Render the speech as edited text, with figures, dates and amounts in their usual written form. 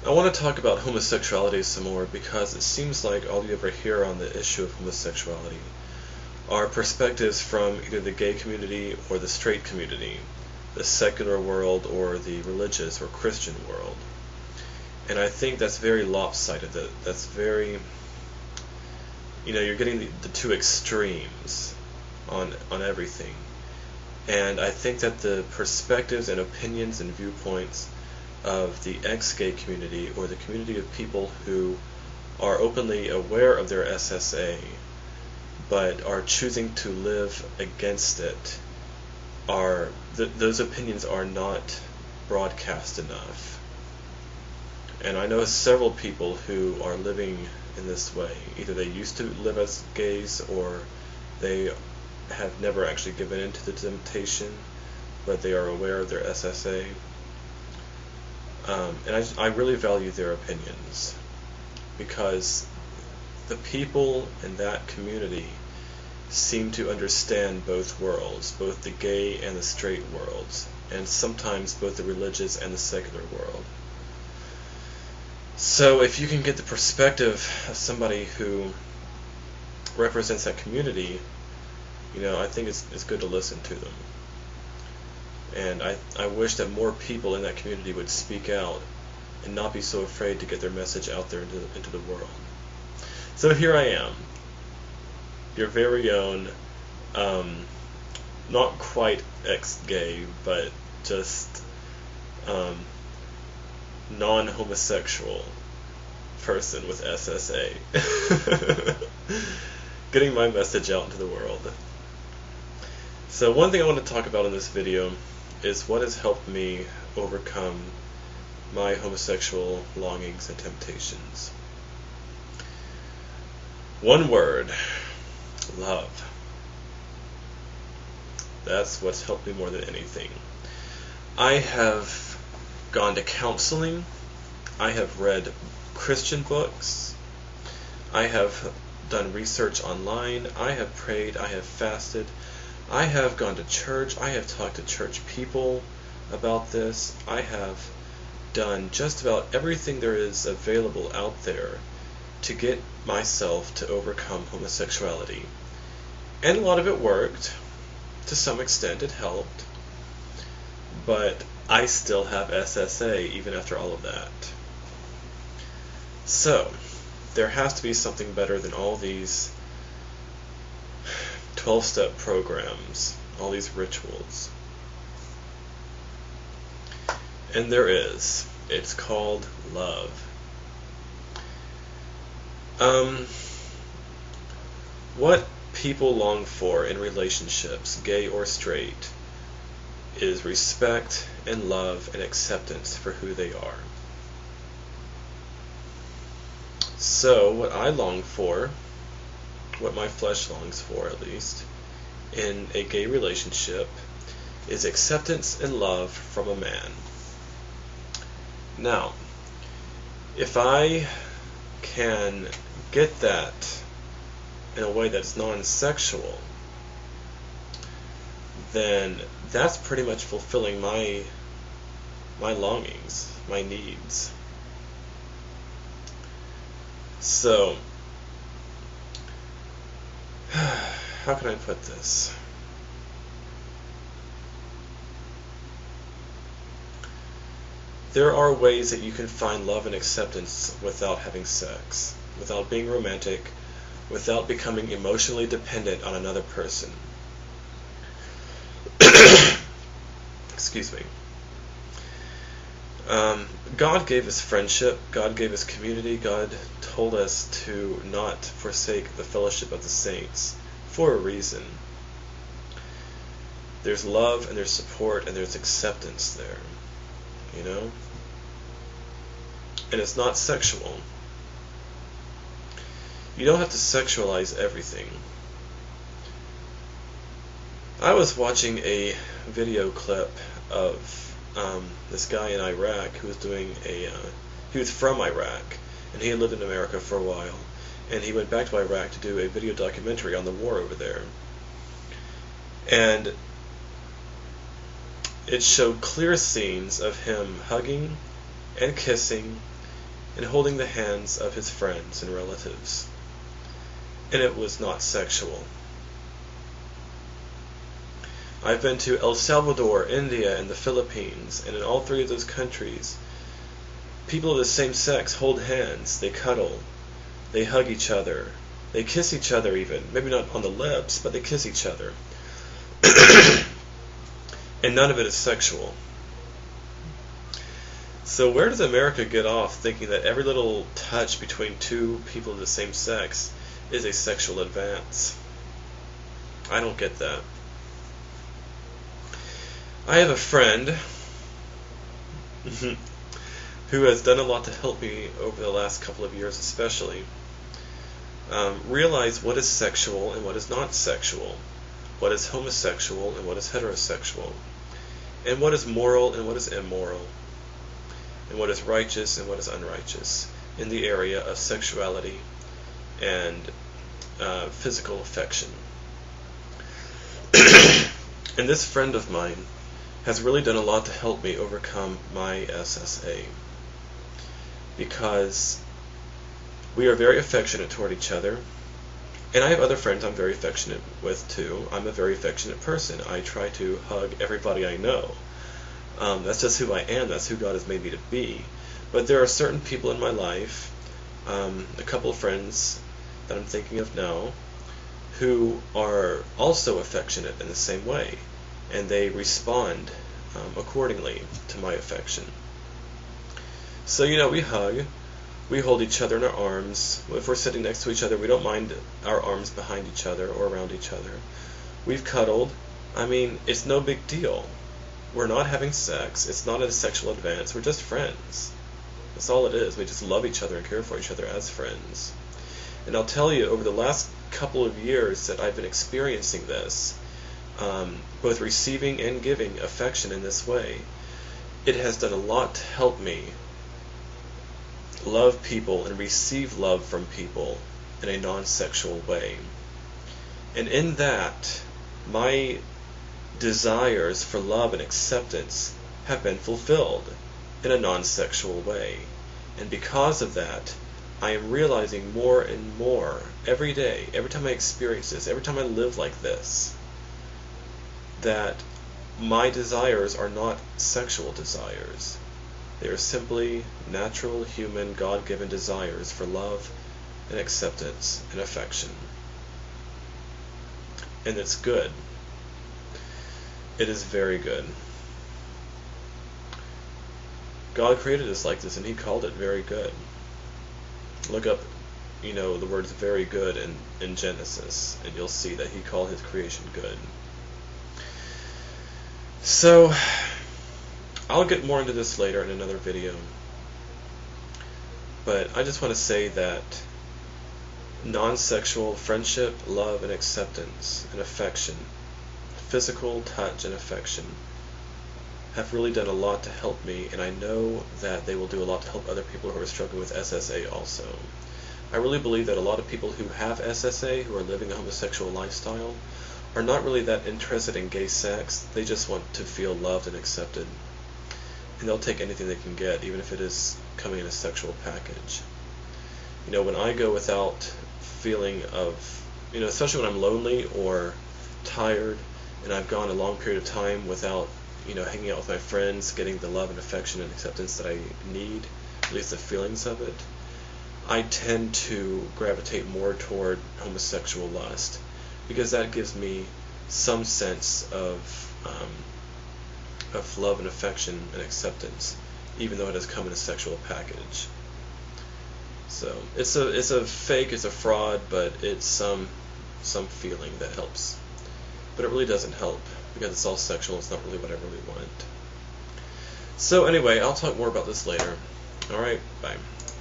I want to talk about homosexuality some more because it seems like all you ever hear on the issue of homosexuality are perspectives from either the gay community or the straight community, the secular world or the religious or Christian world. And I think that's very lopsided. That's very, you're getting the two extremes on everything. And I think that the perspectives and opinions and viewpoints of the ex-gay community or the community of people who are openly aware of their SSA but are choosing to live against it those opinions are not broadcast enough. And I know several people who are living in this way. Either they used to live as gays or they have never actually given in to the temptation, but they are aware of their SSA. And I really value their opinions because the people in that community seem to understand both worlds, both the gay and the straight worlds, and sometimes both the religious and the secular world. So if you can get the perspective of somebody who represents that community, I think it's good to listen to them. And I wish that more people in that community would speak out and not be so afraid to get their message out there into the world. So here I am, your very own, not quite ex-gay, but just non-homosexual person with SSA. Getting my message out into the world. So one thing I want to talk about in this video is what has helped me overcome my homosexual longings and temptations. One word: love. That's what's helped me more than anything. I have gone to counseling. I have read Christian books. I have done research online. I have prayed. I have fasted. I have gone to church. I have talked to church people about this. I have done just about everything there is available out there to get myself to overcome homosexuality. And a lot of it worked. To some extent it helped. But I still have SSA even after all of that. So, there has to be something better than all these 12-step programs, all these rituals. And there is. It's called love. What people long for in relationships, gay or straight, is respect and love and acceptance for who they are. So what I long for, what my flesh longs for at least, in a gay relationship is acceptance and love from a man. Now, if I can get that in a way that's non-sexual, then that's pretty much fulfilling my longings, my needs. So, how can I put this? There are ways that you can find love and acceptance without having sex, without being romantic, without becoming emotionally dependent on another person. Excuse me. God gave us friendship, God gave us community, God told us to not forsake the fellowship of the saints for a reason. There's love and there's support and there's acceptance there, And it's not sexual. You don't have to sexualize everything. I was watching a video clip of this guy in Iraq who was doing he was from Iraq, and he had lived in America for a while, and he went back to Iraq to do a video documentary on the war over there. And it showed clear scenes of him hugging and kissing and holding the hands of his friends and relatives. And it was not sexual. I've been to El Salvador, India, and the Philippines, and in all three of those countries, people of the same sex hold hands, they cuddle, they hug each other, they kiss each other even. Maybe not on the lips, but they kiss each other. And none of it is sexual. So where does America get off thinking that every little touch between two people of the same sex is a sexual advance? I don't get that. I have a friend who has done a lot to help me over the last couple of years especially realize what is sexual and what is not sexual, what is homosexual and what is heterosexual, and what is moral and what is immoral, and what is righteous and what is unrighteous in the area of sexuality and physical affection. And this friend of mine has really done a lot to help me overcome my SSA, because we are very affectionate toward each other, and I have other friends I'm very affectionate with too. I'm a very affectionate person. I try to hug everybody I know. That's just who I am. That's who God has made me to be. But there are certain people in my life, a couple of friends that I'm thinking of now, who are also affectionate in the same way, and they respond accordingly to my affection. So, we hug, we hold each other in our arms. If we're sitting next to each other, we don't mind our arms behind each other or around each other. We've cuddled. It's no big deal. We're not having sex. It's not a sexual advance. We're just friends. That's all it is. We just love each other and care for each other as friends. And I'll tell you, over the last couple of years that I've been experiencing this, both receiving and giving affection in this way, it has done a lot to help me love people and receive love from people in a non-sexual way. And in that, my desires for love and acceptance have been fulfilled in a non-sexual way. And because of that, I am realizing more and more every day, every time I experience this, every time I live like this, that my desires are not sexual desires. They are simply natural, human, God-given desires for love and acceptance and affection. And it's good. It is very good. God created us like this, and He called it very good. Look up, the words very good in Genesis, and you'll see that He called His creation good. So, I'll get more into this later in another video, but I just want to say that non-sexual friendship, love, and acceptance and affection, physical touch and affection, have really done a lot to help me, and I know that they will do a lot to help other people who are struggling with SSA also. I really believe that a lot of people who have SSA, who are living a homosexual lifestyle, are not really that interested in gay sex. They just want to feel loved and accepted. And they'll take anything they can get, even if it is coming in a sexual package. When I go without feeling of, especially when I'm lonely or tired, and I've gone a long period of time without, hanging out with my friends, getting the love and affection and acceptance that I need, at least the feelings of it, I tend to gravitate more toward homosexual lust, because that gives me some sense of love and affection and acceptance, even though it has come in a sexual package. So it's a fake, it's a fraud, but it's some feeling that helps. But it really doesn't help, because it's all sexual. It's not really what I really want. So anyway, I'll talk more about this later. Alright, bye.